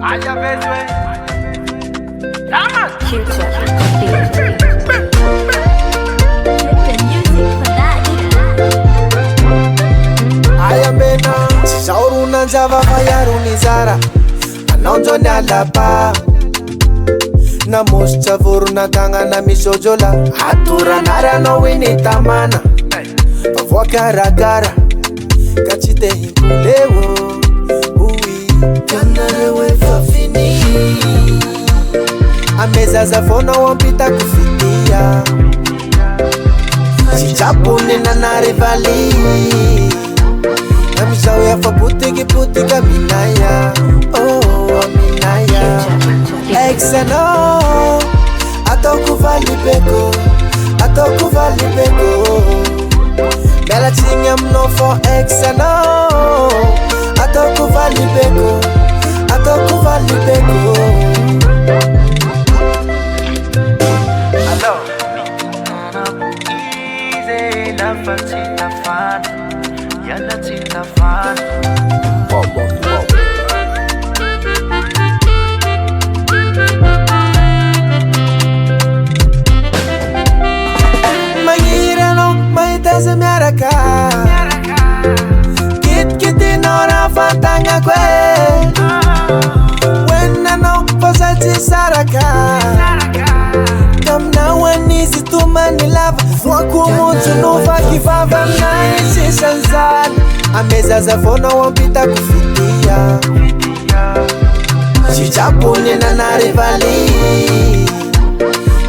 Aya VEZO Yaman VPmusic for that. Aya mena Zauruna njava vayaruni zara Anonjo ni alapa Na moscha voruna kanga na misojola Hatura nara no wini tamana Pavua karakara Kachite hikulewo Ui Kanarewe fafini Ameza za fona wampita kufikia Chichapuni na narivali Namizao ya faputiki putika minaya Oh minaya Exeno Atokuvali beko Atokuvali beko Bella chinga mno for exeno Atokuvali beko Atokuvali beko Hello Easy Nafa tita fan Yalla tita fan Magirano maiteze miaraka Kit nora fantanga kwe Wena no posati saraka Kamna wanizi tumani lava Waku mutu nufa kifava mnaisi sanzani Ameza za fona wampita kufikia Chichapuni na narivali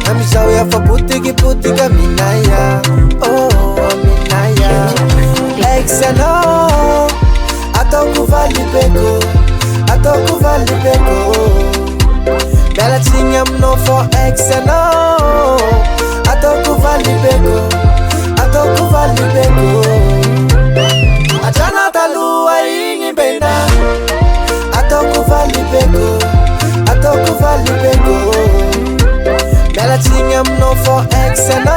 Namizao ya faputiki putika minaya Oh minaya Exeno Atokuvali beko Atokuvali beko Bella chinga mno for exeno Atokuvali beko Atokuvali beko Achana talua ingi benda Atokuvali beko Atokuvali beko Bella chinga mno for exeno